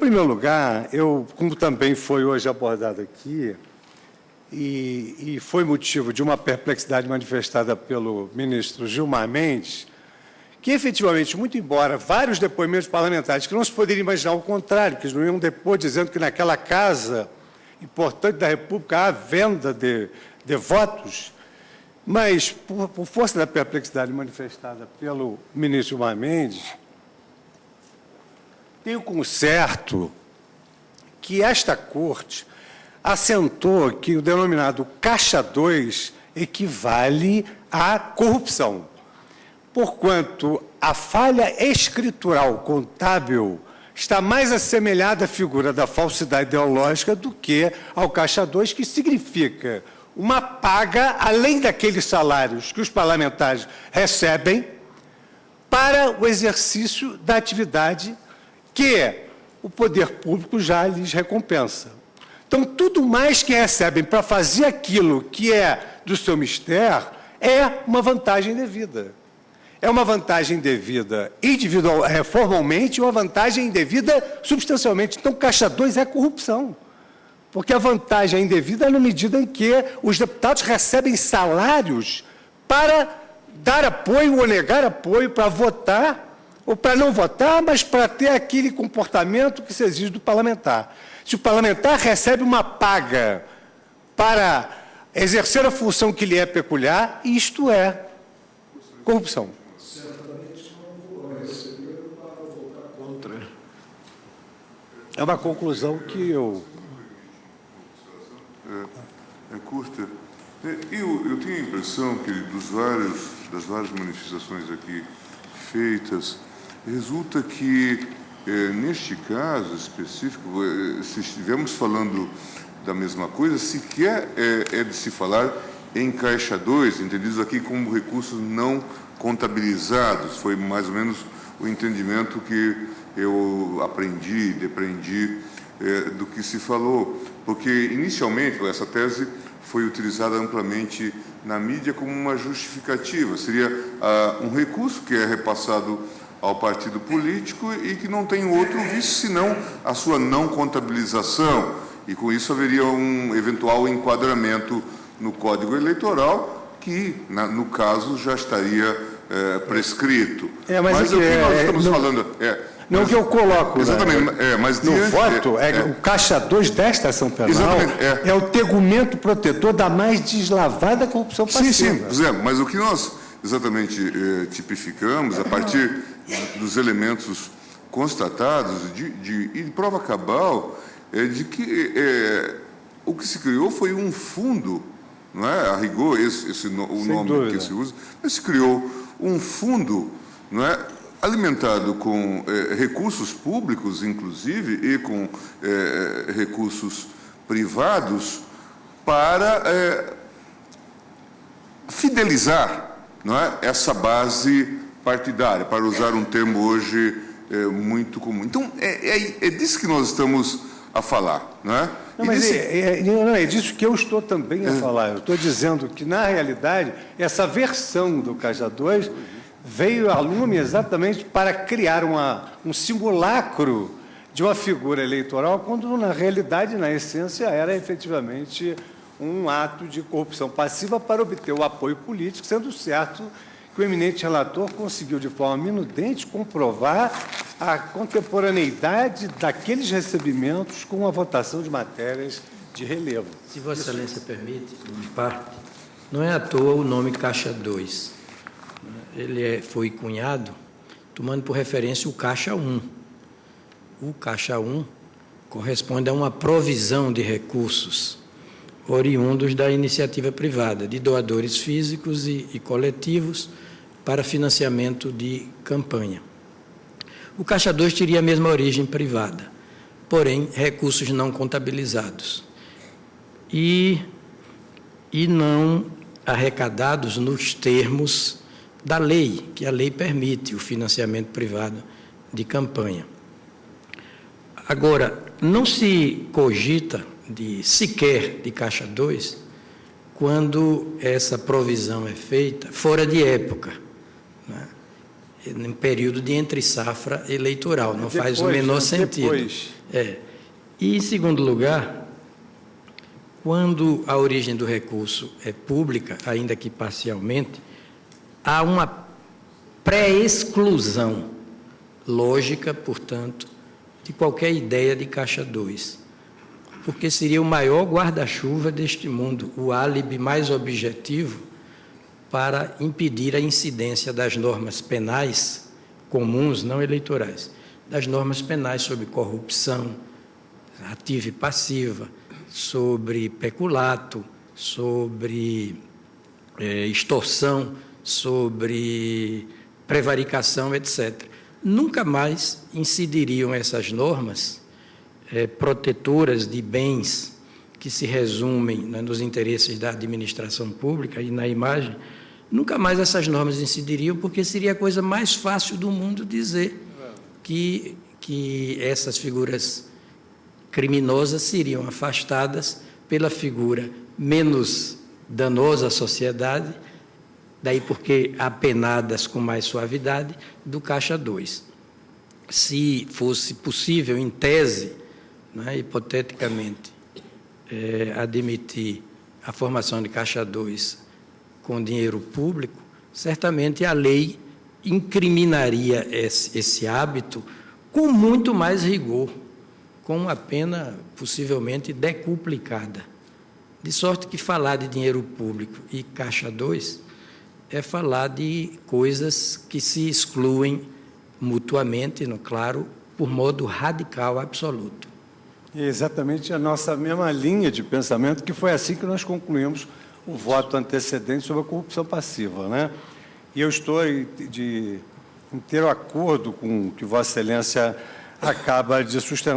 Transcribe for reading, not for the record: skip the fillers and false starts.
primeiro lugar, como também foi hoje abordado aqui, e foi motivo de uma perplexidade manifestada pelo ministro Gilmar Mendes, que, efetivamente, muito embora vários depoimentos parlamentares, que não se poderia imaginar o contrário, que eles não iam depor dizendo que naquela casa importante da República há venda de votos, mas, por força da perplexidade manifestada pelo ministro Gilmar Mendes, tenho concerto que esta Corte assentou que o denominado Caixa 2 equivale à corrupção, porquanto a falha escritural contábil está mais assemelhada à figura da falsidade ideológica do que ao Caixa 2, que significa uma paga, além daqueles salários que os parlamentares recebem, para o exercício da atividade que o poder público já lhes recompensa. Então, tudo mais que recebem para fazer aquilo que é do seu mistério é uma vantagem devida. É uma vantagem devida individual, formalmente, e uma vantagem indevida substancialmente. Então, Caixa 2 é corrupção. Porque a vantagem é indevida na medida em que os deputados recebem salários para dar apoio ou negar apoio, para votar ou para não votar, mas para ter aquele comportamento que se exige do parlamentar. Se o parlamentar recebe uma paga para exercer a função que lhe é peculiar, isto é corrupção. Certamente não vou receber para votar contra. É uma conclusão que eu... É curta. Eu tenho a impressão que das várias manifestações aqui feitas, resulta que, neste caso específico, se estivermos falando da mesma coisa, sequer é de se falar em Caixa 2, entendidos aqui como recursos não contabilizados. Foi mais ou menos o entendimento que eu depreendi do que se falou, porque, inicialmente, essa tese foi utilizada amplamente na mídia como uma justificativa. Seria um recurso que é repassado ao partido político e que não tem outro vício senão a sua não contabilização. E, com isso, haveria um eventual enquadramento no Código Eleitoral que, no caso, já estaria prescrito. Mas o que nós estamos falando... Não, o que eu coloco exatamente, mas no voto o Caixa 2 desta ação penal é o tegumento protetor da mais deslavada corrupção passiva. Sim, mas o que nós exatamente tipificamos, a partir dos elementos constatados de prova cabal, é de que o que se criou foi um fundo, não é? A rigor, o nome que se usa, mas se criou um fundo, não é? Alimentado com recursos públicos, inclusive, e com recursos privados, para fidelizar, não é, essa base partidária, para usar um termo hoje muito comum. Então, é disso que nós estamos a falar, não é? Não, mas é disso que eu estou também a falar. Eu estou dizendo que, na realidade, essa versão do Caixa 2 veio a lume exatamente para criar um simulacro de uma figura eleitoral, quando, na realidade, na essência, era efetivamente um ato de corrupção passiva para obter o apoio político, sendo certo que o eminente relator conseguiu, de forma minudente, comprovar a contemporaneidade daqueles recebimentos com a votação de matérias de relevo. Se Vossa Excelência permite, em parte, não é à toa o nome Caixa 2. Ele foi cunhado tomando por referência o Caixa 1. O Caixa 1 corresponde a uma provisão de recursos oriundos da iniciativa privada, de doadores físicos e coletivos para financiamento de campanha. O Caixa 2 teria a mesma origem privada, porém, recursos não contabilizados e não arrecadados nos termos da lei, que a lei permite o financiamento privado de campanha. Agora, não se cogita sequer de Caixa 2 quando essa provisão é feita fora de época, né? em período de entre-safra eleitoral. Não faz o menor sentido. E, em segundo lugar, quando a origem do recurso é pública, ainda que parcialmente, há uma pré-exclusão lógica, portanto, de qualquer ideia de Caixa 2, porque seria o maior guarda-chuva deste mundo, o álibi mais objetivo para impedir a incidência das normas penais comuns, não eleitorais, das normas penais sobre corrupção, ativa e passiva, sobre peculato, sobre extorsão, sobre prevaricação, etc. Nunca mais incidiriam essas normas protetoras de bens que se resumem nos interesses da administração pública e na imagem, nunca mais essas normas incidiriam, porque seria a coisa mais fácil do mundo dizer que essas figuras criminosas seriam afastadas pela figura menos danosa à sociedade, daí porque apenadas com mais suavidade, do Caixa 2. Se fosse possível, em tese, hipoteticamente, admitir a formação de Caixa 2 com dinheiro público, certamente a lei incriminaria esse hábito com muito mais rigor, com uma pena possivelmente decuplicada. De sorte que falar de dinheiro público e Caixa 2 é falar de coisas que se excluem mutuamente, claro, por modo radical, absoluto. É exatamente a nossa mesma linha de pensamento, que foi assim que nós concluímos o voto antecedente sobre a corrupção passiva, né? E eu estou de inteiro acordo com o que Vossa Excelência acaba de sustentar.